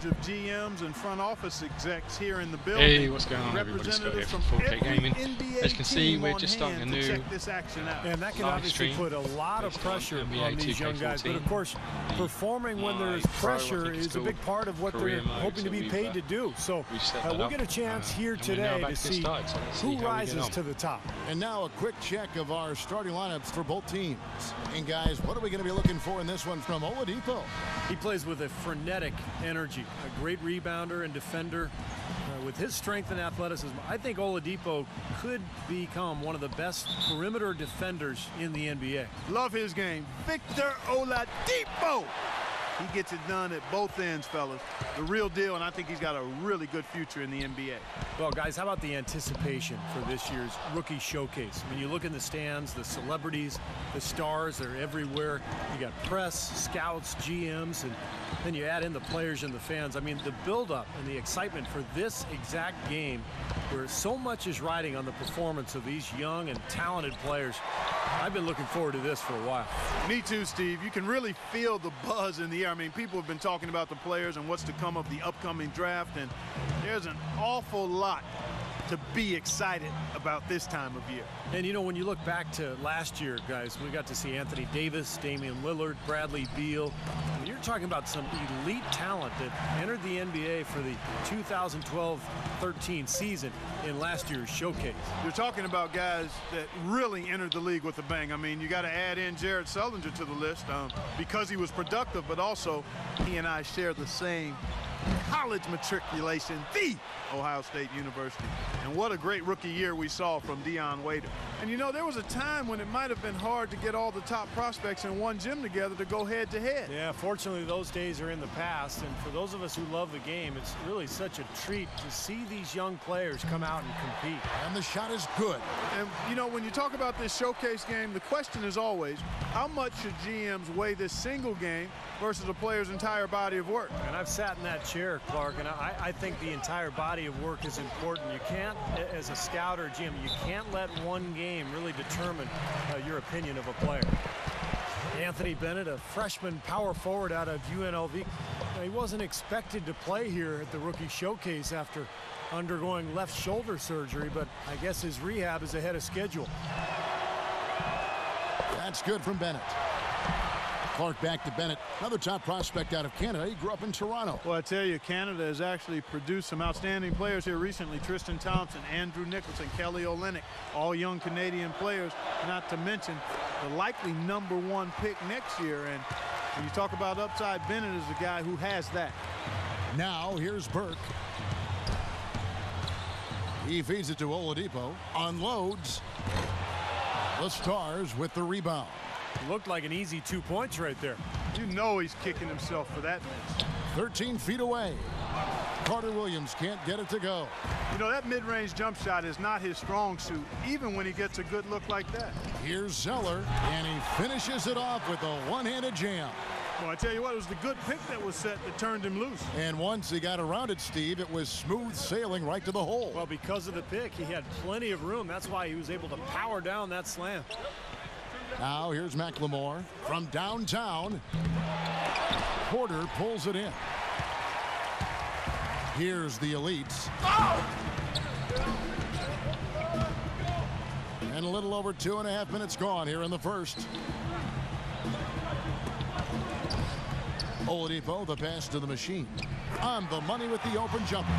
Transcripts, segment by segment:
assemblage of GMs and front office execs here in the building. Hey, what's going on, everybody? Scott here from 4K Gaming. As you can see, we're just starting a new and that can obviously put a lot of pressure on these young guys. But of course, performing when there's pressure is a big part of what they're hoping to be paid to do. So we'll get a chance here today to see who rises to the top. And now a quick check of our starting lineups for both teams. And guys, what are we going to be looking for in this one from Oladipo? He plays with a frenetic energy, a great rebounder and defender. With his strength and athleticism, I think Oladipo could become one of the best perimeter defenders in the NBA. Love his game. Victor Oladipo. He gets it done at both ends, fellas. The real deal, and I think he's got a really good future in the NBA. Well, guys, how about the anticipation for this year's rookie showcase? I mean, you look in the stands, the celebrities, the stars, they're everywhere. You got press, scouts, GMs, and then you add in the players and the fans. I mean, the buildup and the excitement for this exact game, where so much is riding on the performance of these young and talented players. I've been looking forward to this for a while. Me too, Steve. You can really feel the buzz in the air. I mean, people have been talking about the players and what's to come of the upcoming draft, and there's an awful lot to be excited about this time of year. And you know, when you look back to last year, guys, we got to see Anthony Davis, Damian Lillard, Bradley Beal. I mean, you're talking about some elite talent that entered the NBA for the 2012-13 season in last year's showcase. You're talking about guys that really entered the league with a bang. I mean, you got to add in Jared Sullinger to the list because he was productive, but also he and I share the same college matriculation, the Ohio State University. And what a great rookie year we saw from Dion Waiters. And you know, there was a time when it might have been hard to get all the top prospects in one gym together to go head to head. Yeah, fortunately those days are in the past, and for those of us who love the game, it's really such a treat to see these young players come out and compete. And the shot is good. And you know, when you talk about this showcase game, the question is always, how much should GMs weigh this single game versus a player's entire body of work? And I've sat in that chair, Clark, and I think the entire body of work is important. You can't, as a scout or GM, you can't let one game really determine your opinion of a player. Anthony Bennett, a freshman power forward out of UNLV. He wasn't expected to play here at the rookie showcase after undergoing left shoulder surgery, but I guess his rehab is ahead of schedule. That's good from Bennett. Clark back to Bennett, another top prospect out of Canada. He grew up in Toronto. Well, I tell you, Canada has actually produced some outstanding players here recently. Tristan Thompson, Andrew Nicholson, Kelly Olynyk, all young Canadian players, not to mention the likely #1 pick next year. And when you talk about upside, Bennett is a guy who has that. Now here's Burke. He feeds it to Oladipo, unloads. The Stars with the rebound. Looked like an easy 2 points right there. You know he's kicking himself for that miss. 13 feet away. Carter Williams can't get it to go. You know, that mid-range jump shot is not his strong suit, even when he gets a good look like that. Here's Zeller, and he finishes it off with a one-handed jam. Well, I tell you what, it was the good pick that was set that turned him loose. And once he got around it, Steve, it was smooth sailing right to the hole. Well, because of the pick, he had plenty of room. That's why he was able to power down that slam. Now here's McLemore from downtown. Porter pulls it in. Here's the elites. Oh! And a little over 2.5 minutes gone here in the first. Oladipo, the pass to the machine. On the money with the open jumper.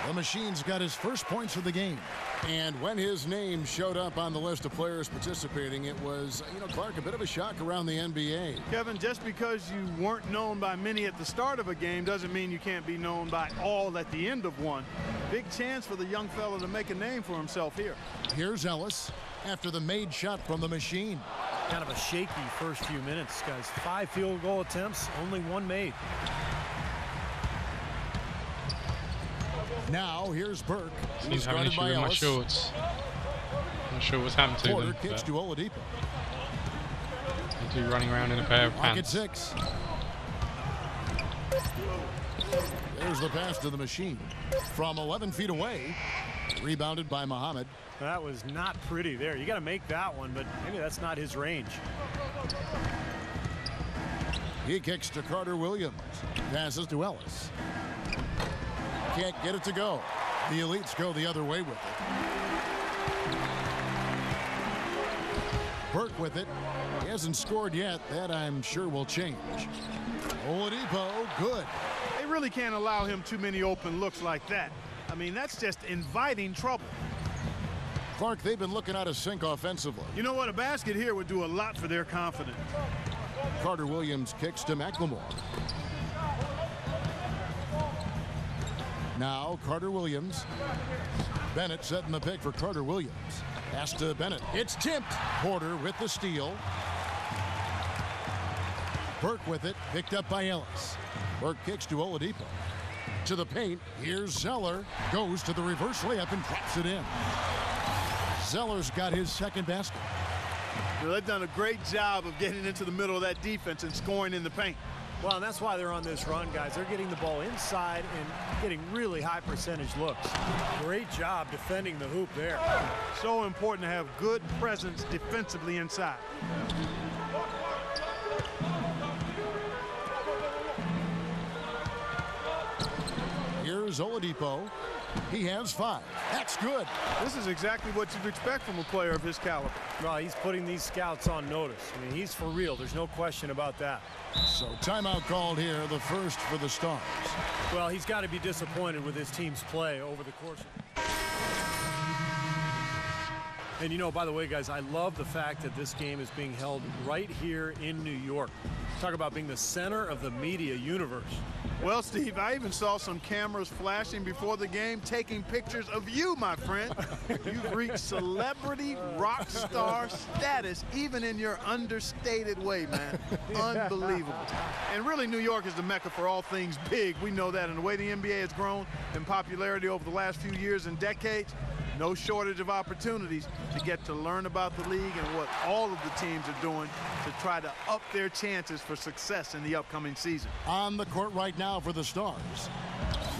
The machine's got his first points of the game. And when his name showed up on the list of players participating, it was, you know, Clark, a bit of a shock around the NBA. Kevin, just because you weren't known by many at the start of a game doesn't mean you can't be known by all at the end of one. Big chance for the young fella to make a name for himself here. Here's Ellis after the made shot from the machine. Kind of a shaky first few minutes, guys. 5 field goal attempts, only 1 made. Now here's Burke. He's having an issue with my shorts. Not sure what's happened to Porter them. kicks to Oladipo. They do running around in a pair of pants. Pocket 6. There's the pass to the machine. From 11 feet away. Rebounded by Muhammad. That was not pretty there. You got to make that one, but maybe that's not his range. He kicks to Carter Williams. Passes to Ellis. Can't get it to go. The Elites go the other way with it. Burke with it. He hasn't scored yet. That, I'm sure, will change. Oladipo, good. They really can't allow him too many open looks like that. I mean, that's just inviting trouble. Clark, they've been looking out of sync offensively. You know what? A basket here would do a lot for their confidence. Carter Williams kicks to McLemore. Now Carter Williams. Bennett setting the pick for Carter Williams. Pass to Bennett. It's tipped. Porter with the steal. Burke with it. Picked up by Ellis. Burke kicks to Oladipo. To the paint. Here's Zeller. Goes to the reverse layup and drops it in. Zeller's got his second basket. Well, they've done a great job of getting into the middle of that defense and scoring in the paint. Well, and that's why they're on this run, guys. They're getting the ball inside and getting really high percentage looks. Great job defending the hoop there. So important to have good presence defensively inside. Here's Oladipo. He has 5. That's good. This is exactly what you'd expect from a player of his caliber. Well, he's putting these scouts on notice. I mean, he's for real. There's no question about that. So timeout called here, the first for the Stars. Well, he's got to be disappointed with his team's play over the course of... And you know, by the way, guys, I love the fact that this game is being held right here in New York. Talk about being the center of the media universe. Well, Steve, I even saw some cameras flashing before the game taking pictures of you, my friend. You've reached celebrity rock star status, even in your understated way, man. Unbelievable. And really, New York is the mecca for all things big. We know that. And the way the NBA has grown in popularity over the last few years and decades, no shortage of opportunities to get to learn about the league and what all of the teams are doing to try to up their chances for success in the upcoming season. On the court right now for the Stars,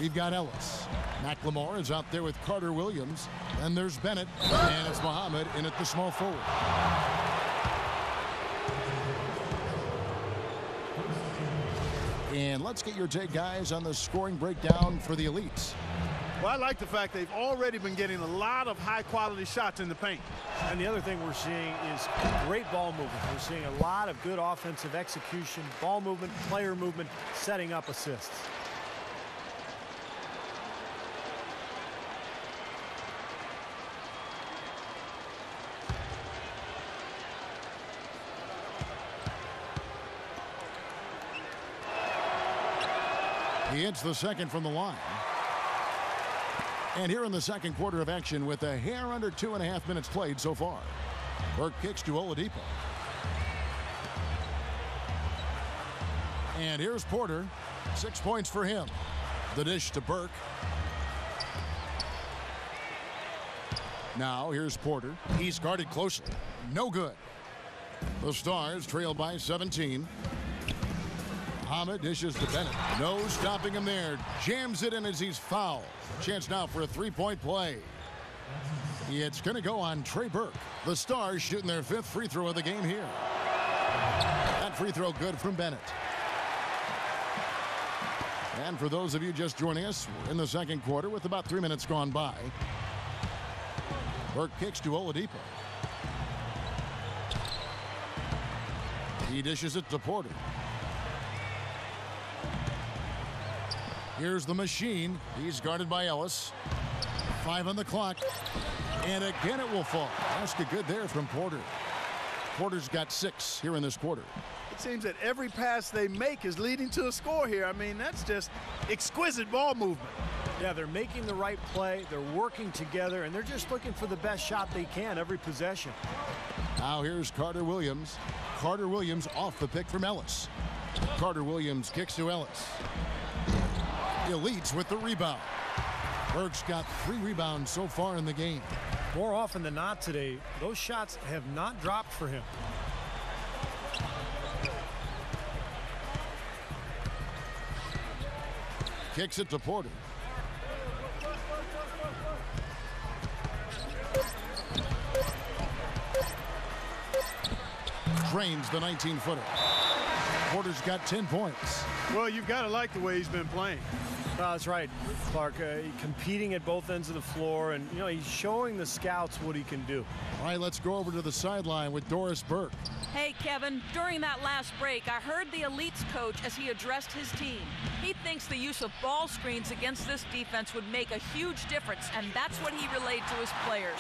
we've got Ellis. McLemore is out there with Carter Williams. And there's Bennett. And it's Muhammad in at the small forward. And let's get your take, guys, on the scoring breakdown for the Elites. Well, I like the fact they've already been getting a lot of high-quality shots in the paint. And the other thing we're seeing is great ball movement. We're seeing a lot of good offensive execution, ball movement, player movement, setting up assists. He hits the second from the line. And here in the second quarter of action with a hair under 2.5 minutes played so far. Burke kicks to Oladipo. And here's Porter. 6 points for him. The dish to Burke. Now here's Porter. He's guarded closely. No good. The Stars trail by 17. Muhammad dishes to Bennett. No stopping him there. Jams it in as he's fouled. Chance now for a three-point play. It's going to go on Trey Burke. The Stars shooting their 5th free throw of the game here. That free throw good from Bennett. And for those of you just joining us, we're in the second quarter with about 3 minutes gone by. Burke kicks to Oladipo. He dishes it to Porter. Here's the machine. He's guarded by Ellis. 5 on the clock. And again it will fall. Basket good there from Porter. Porter's got 6 here in this quarter. It seems that every pass they make is leading to a score here. I mean, that's just exquisite ball movement. Yeah, they're making the right play. They're working together, and they're just looking for the best shot they can every possession. Now here's Carter Williams. Carter Williams off the pick from Ellis. Carter Williams kicks to Ellis. Elites with the rebound. Burke's got 3 rebounds so far in the game. More often than not today, those shots have not dropped for him. Kicks it to Porter. Drains the 19-footer. Porter's got 10 points. Well, you've got to like the way he's been playing. That's right, Clark. Competing at both ends of the floor, and he's showing the scouts what he can do. All right, let's go over to the sideline with Doris Burke. Hey, Kevin, during that last break, I heard the Elites coach as he addressed his team. He thinks the use of ball screens against this defense would make a huge difference, and that's what he relayed to his players.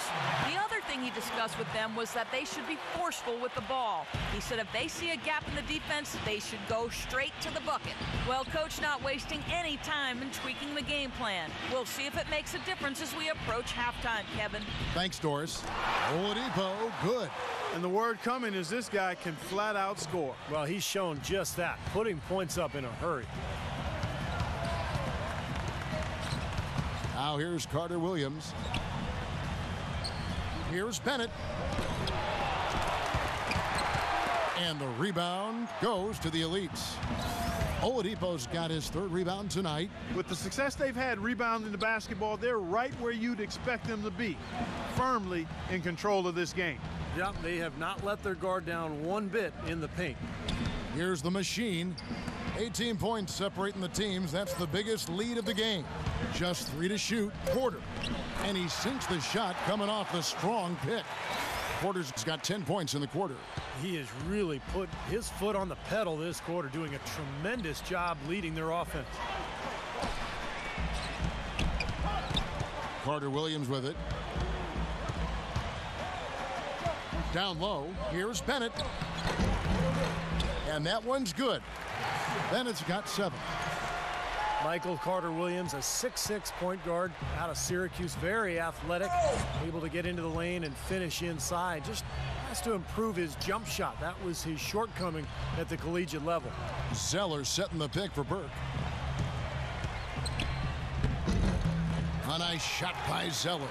The other thing he discussed with them was that they should be forceful with the ball. He said if they see a gap in the defense, they should go straight to the bucket. Well, Coach not wasting any time in tweaking the game plan. We'll see if it makes a difference as we approach halftime, Kevin. Thanks, Doris. Oladipo, good. And the word coming is this guy can flat out score. Well, he's shown just that, putting points up in a hurry. Now here's Carter Williams. Here's Bennett. And the rebound goes to the Elites. Oladipo's got his third rebound tonight. With the success they've had rebounding the basketball, they're right where you'd expect them to be, firmly in control of this game. Yep, they have not let their guard down one bit in the paint. Here's the machine. 18 points separating the teams. That's the biggest lead of the game. Just 3 to shoot. Porter. And he sinks the shot coming off the strong pick. Porter's got 10 points in the quarter. He has really put his foot on the pedal this quarter, doing a tremendous job leading their offense. Carter Williams with it. Down low, here's Bennett. And that one's good. Bennett's got 7. Michael Carter Williams, a 6'6" point guard out of Syracuse, very athletic, able to get into the lane and finish inside. Just has to improve his jump shot. That was his shortcoming at the collegiate level. Zeller setting the pick for Burke. A nice shot by Zeller.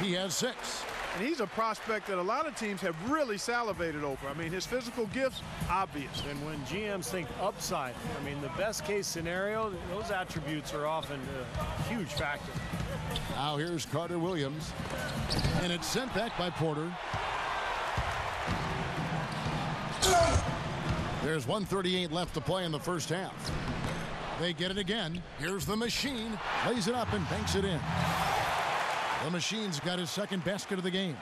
He has 6. And he's a prospect that a lot of teams have really salivated over. I mean, his physical gifts, obvious. And when GMs think upside, I mean, the best case scenario, those attributes are often a huge factor. Now here's Carter Williams. And it's sent back by Porter. There's 1:38 left to play in the first half. They get it again. Here's the machine. Lays it up and banks it in. The machine's got his second basket of the game.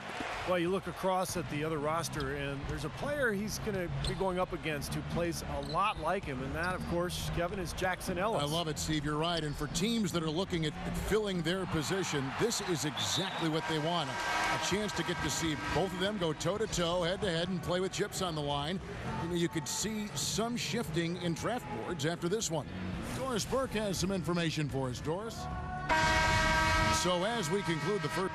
Well, you look across at the other roster, and there's a player he's going to be going up against who plays a lot like him, and that, of course, Kevin, is Jackson Ellis. I love it, Steve. You're right. And for teams that are looking at filling their position, this is exactly what they want. A chance to get to see both of them go toe-to-toe, head-to-head, and play with chips on the line. You could see some shifting in draft boards after this one. Doris Burke has some information for us. Doris? So as we conclude the first...